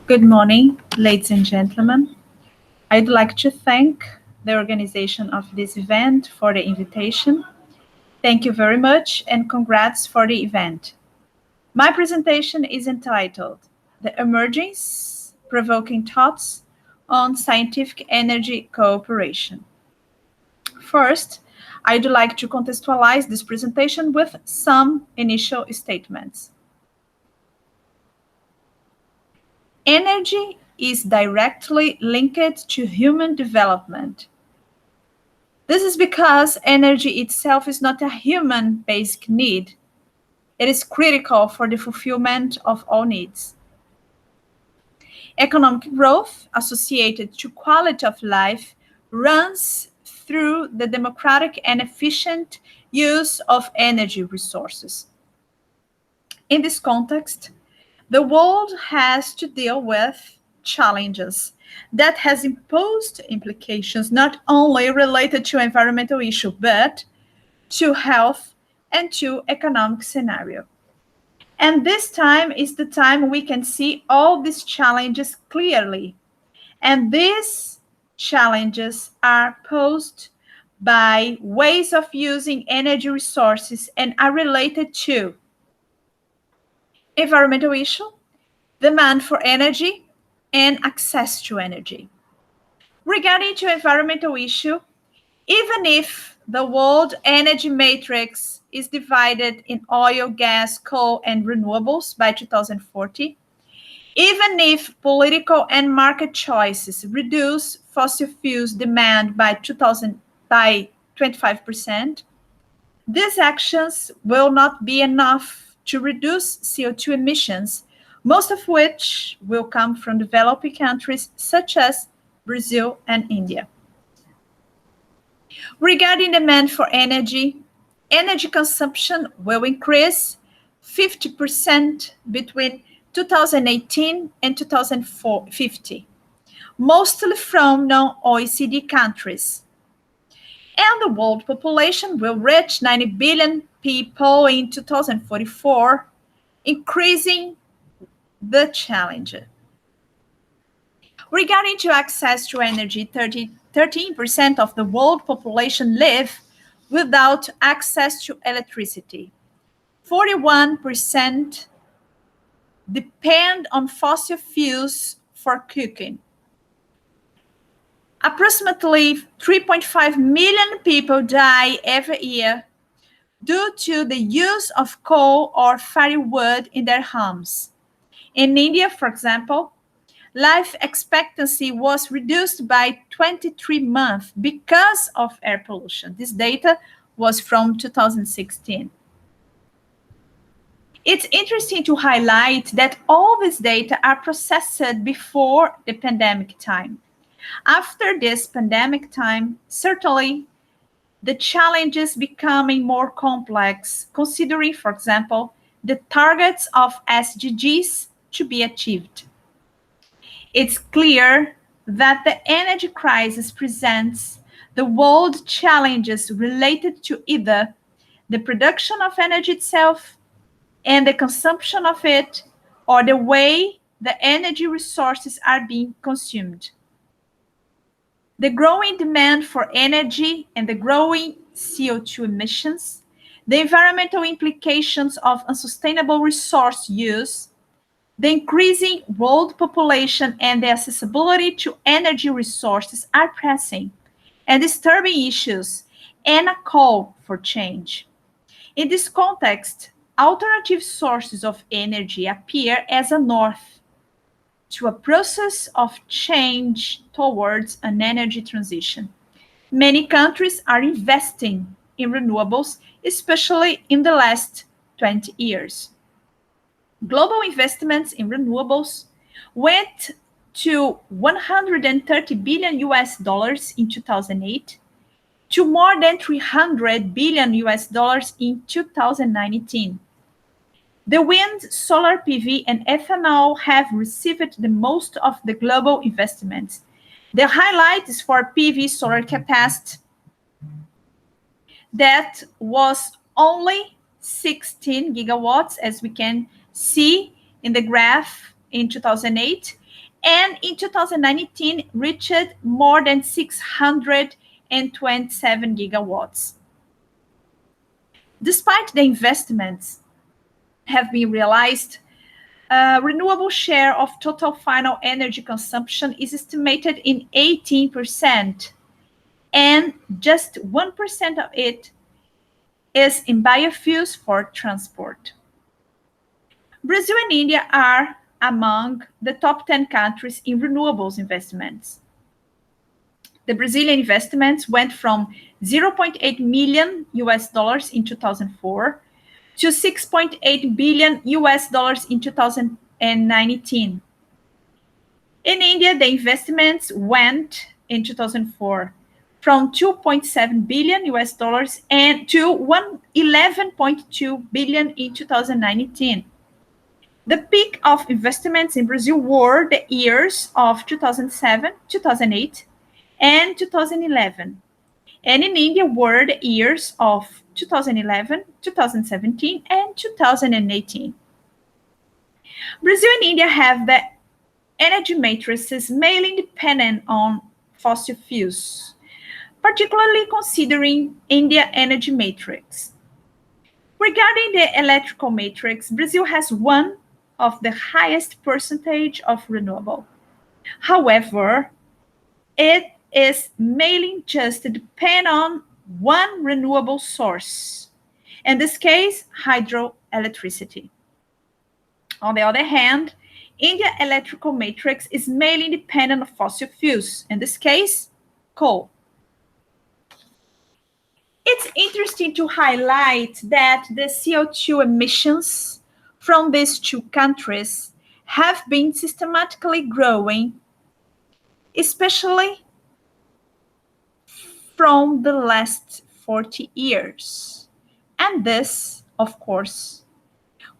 Good morning, ladies and gentlemen. I'd like to thank the organization of this event for the invitation. Thank you very much and congrats for the event. My presentation is entitled The Emergence Provoking Thoughts on Scientific Energy Cooperation. First, I'd like to contextualize this presentation with some initial statements. Energy is directly linked to human development. This is because energy itself is not a human basic need. It is critical for the fulfillment of all needs. Economic growth associated to quality of life runs through the democratic and efficient use of energy resources. In this context, the world has to deal with challenges that has imposed implications not only related to environmental issue, but to health and to economic scenario. And this time is the time we can see all these challenges clearly. And these challenges are posed by ways of using energy resources and are related to environmental issue, demand for energy, and access to energy. Regarding to environmental issue, even if the world energy matrix is divided in oil, gas, coal, and renewables by 2040, even if political and market choices reduce fossil fuels demand by 25%, these actions will not be enough to reduce CO2 emissions, most of which will come from developing countries such as Brazil and India. Regarding demand for energy, energy consumption will increase 50% between 2018 and 2050, mostly from non-OECD countries. And the world population will reach 90 billion people in 2044, increasing the challenge. Regarding to access to energy, 13% of the world population live without access to electricity. 41% depend on fossil fuels for cooking. Approximately 3.5 million people die every year due to the use of coal or firewood in their homes. In India, for example, life expectancy was reduced by 23 months because of air pollution. This data was from 2016. It's interesting to highlight that all this data are processed before the pandemic time. After this pandemic time, certainly the challenges becoming more complex, considering, for example, the targets of SDGs to be achieved. It's clear that the energy crisis presents the world challenges related to either the production of energy itself and the consumption of it, or the way the energy resources are being consumed. The growing demand for energy and the growing CO2 emissions, the environmental implications of unsustainable resource use, the increasing world population and the accessibility to energy resources are pressing and disturbing issues and a call for change. In this context, alternative sources of energy appear as a north to a process of change towards an energy transition. Many countries are investing in renewables, especially in the last 20 years. Global investments in renewables went to 130 billion US dollars in 2008 to more than 300 billion US dollars in 2019. The wind, solar PV, and ethanol have received the most of the global investments. The highlight is for PV solar capacity that was only 16 gigawatts, as we can see in the graph in 2008, and in 2019 reached more than 627 gigawatts. Despite the investments have been realized, renewable share of total final energy consumption is estimated in 18%, and just 1% of it is in biofuels for transport. Brazil and India are among the top 10 countries in renewables investments. The Brazilian investments went from $0.8 million in 2004 to $6.8 billion in 2019. In India, the investments went in 2004 from $2.7 billion and to $11.2 billion in 2019. The peak of investments in Brazil were the years of 2007, 2008, and 2011. And in India were the years of 2011, 2017, and 2018. Brazil and India have the energy matrices mainly dependent on fossil fuels, particularly considering India energy matrix. Regarding the electrical matrix, Brazil has one of the highest percentage of renewable. However, it is mainly just depend on one renewable source, in this case, hydroelectricity. On the other hand, India electrical matrix is mainly dependent on fossil fuels, in this case, coal. It's interesting to highlight that the CO2 emissions from these two countries have been systematically growing, especially from the last 40 years. And this, of course,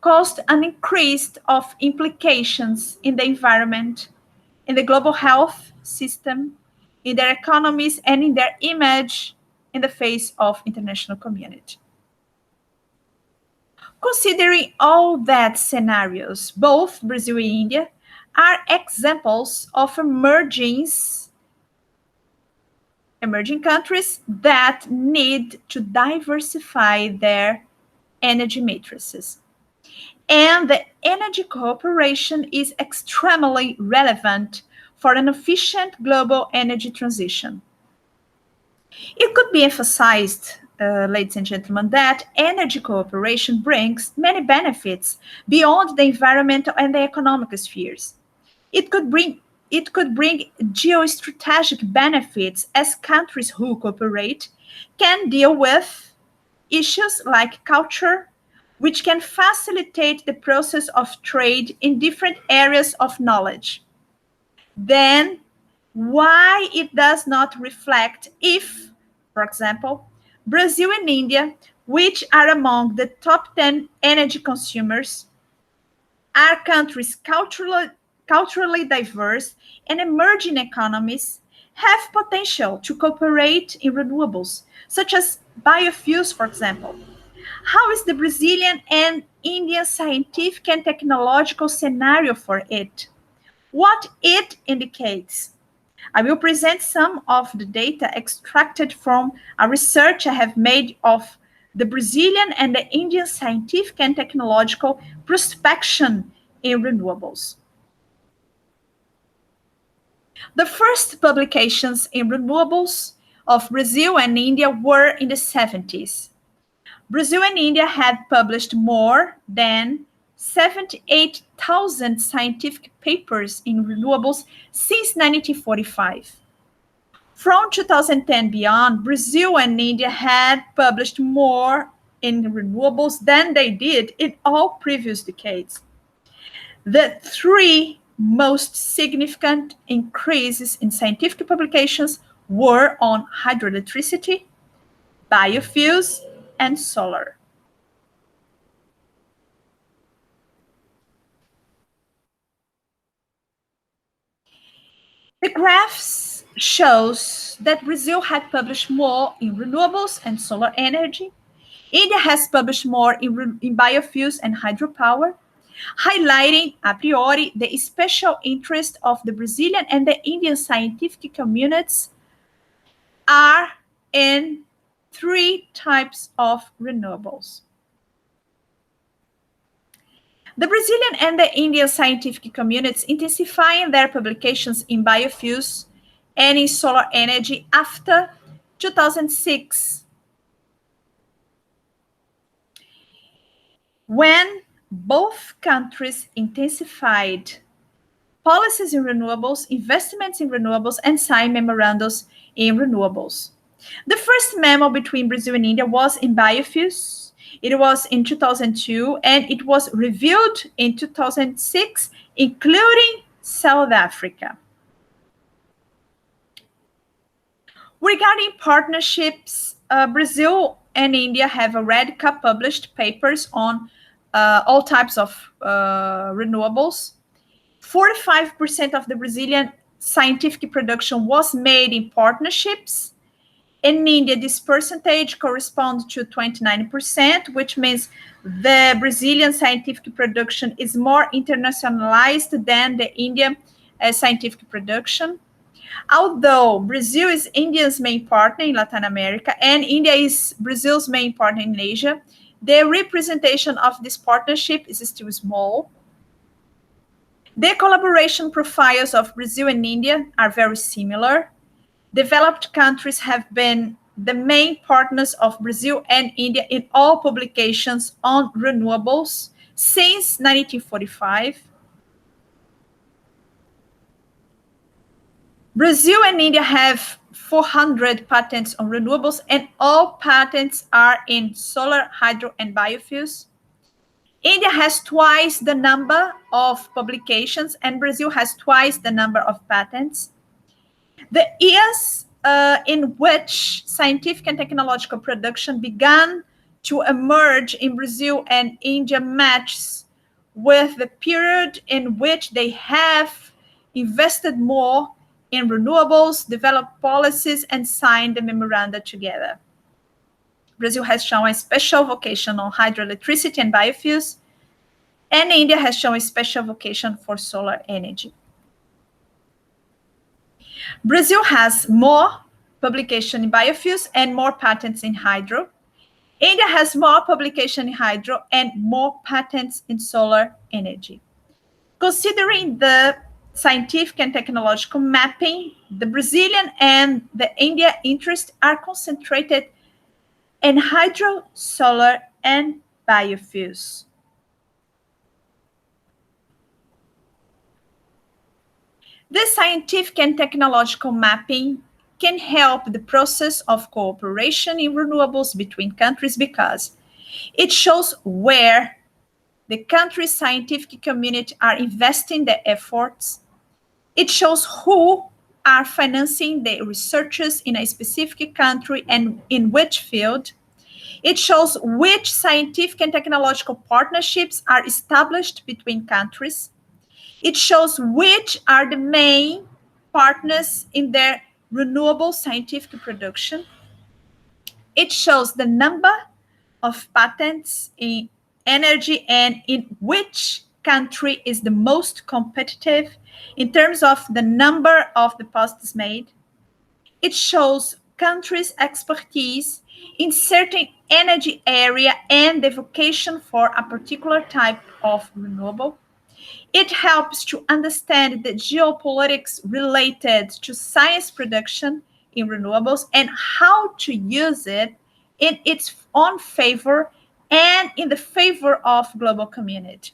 caused an increase of implications in the environment, in the global health system, in their economies, and in their image in the face of international community. Considering all that scenarios, both Brazil and India are examples of emerging countries that need to diversify their energy matrices. And the energy cooperation is extremely relevant for an efficient global energy transition. It could be emphasized, ladies and gentlemen, that energy cooperation brings many benefits beyond the environmental and the economic spheres. It could bring geostrategic benefits as countries who cooperate can deal with issues like culture, which can facilitate the process of trade in different areas of knowledge. Then, why it does not reflect if, for example, Brazil and India, which are among the top 10 energy consumers, are countries culturally diverse and emerging economies, have potential to cooperate in renewables, such as biofuels, for example. How is the Brazilian and Indian scientific and technological scenario for it? What it indicates? I will present some of the data extracted from a research I have made of the Brazilian and the Indian scientific and technological prospection in renewables. The first publications in renewables of Brazil and India were in the 70s. Brazil and India had published more than 78,000 scientific papers in renewables since 1945. From 2010 beyond, Brazil and India had published more in renewables than they did in all previous decades. The three most significant increases in scientific publications were on hydroelectricity, biofuels, and solar. The graphs shows that Brazil had published more in renewables and solar energy. India has published more in biofuels and hydropower. highlighting a priori the special interest of the Brazilian and the Indian scientific communities are in three types of renewables. The Brazilian and the Indian scientific communities intensifying their publications in biofuels and in solar energy after 2006, when both countries intensified policies in renewables, investments in renewables, and signed memorandums in renewables. The first memo between Brazil and India was in biofuels. It was in 2002, and it was reviewed in 2006, including South Africa. Regarding partnerships, Brazil and India have already published papers on all types of renewables. 45% of the Brazilian scientific production was made in partnerships. In India, this percentage corresponds to 29%, which means the Brazilian scientific production is more internationalized than the Indian scientific production. Although Brazil is India's main partner in Latin America and India is Brazil's main partner in Asia, the representation of this partnership is still small. The collaboration profiles of Brazil and India are very similar. Developed countries have been the main partners of Brazil and India in all publications on renewables since 1945. Brazil and India have 400 patents on renewables, and all patents are in solar, hydro, and biofuels. India has twice the number of publications, and Brazil has twice the number of patents. The years in which scientific and technological production began to emerge in Brazil and India matches with the period in which they have invested more in renewables, developed policies, and signed the memoranda together. Brazil has shown a special vocation on hydroelectricity and biofuels, and India has shown a special vocation for solar energy. Brazil has more publication in biofuels and more patents in hydro. India has more publication in hydro and more patents in solar energy. Considering the scientific and technological mapping, the Brazilian and the India interests are concentrated in hydro, solar, and biofuels. This scientific and technological mapping can help the process of cooperation in renewables between countries because it shows where the country's scientific community are investing their efforts. It shows who are financing the researchers in a specific country and in which field. It shows which scientific and technological partnerships are established between countries. It shows which are the main partners in their renewable scientific production. It shows the number of patents in energy and in which country is the most competitive in terms of the number of deposits made. It shows countries' expertise in certain energy area and the vocation for a particular type of renewable. It helps to understand the geopolitics related to science production in renewables and how to use it in its own favor and in the favor of global community.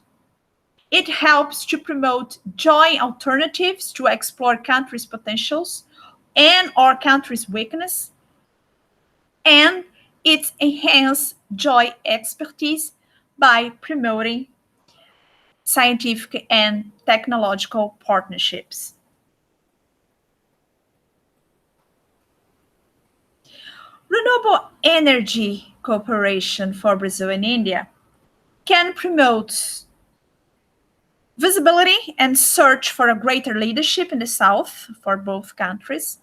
It helps to promote joint alternatives to explore countries' potentials and or countries' weakness, and it enhances joint expertise by promoting scientific and technological partnerships. Renewable energy cooperation for Brazil and India can promote visibility and search for a greater leadership in the South for both countries,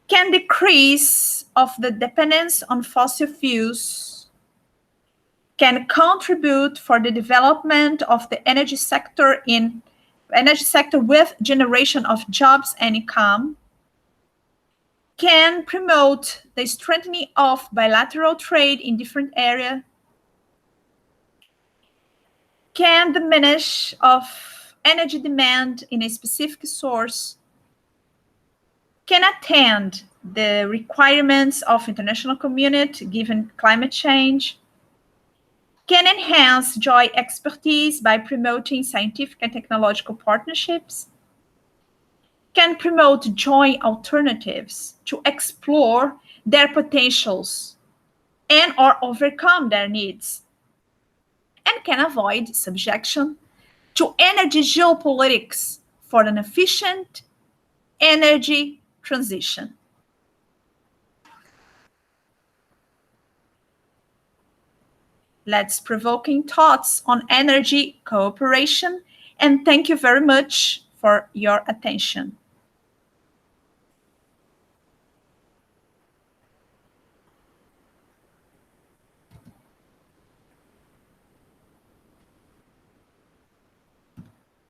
can decrease of the dependence on fossil fuels can contribute for the development of the energy sector with generation of jobs and income, can promote the strengthening of bilateral trade in different areas, can diminish of energy demand in a specific source, can attend the requirements of international community given climate change, can enhance joint expertise by promoting scientific and technological partnerships, can promote joint alternatives to explore their potentials and or overcome their needs, and can avoid subjection to energy geopolitics for an efficient energy transition. Let's provoking thoughts on energy cooperation, and thank you very much for your attention.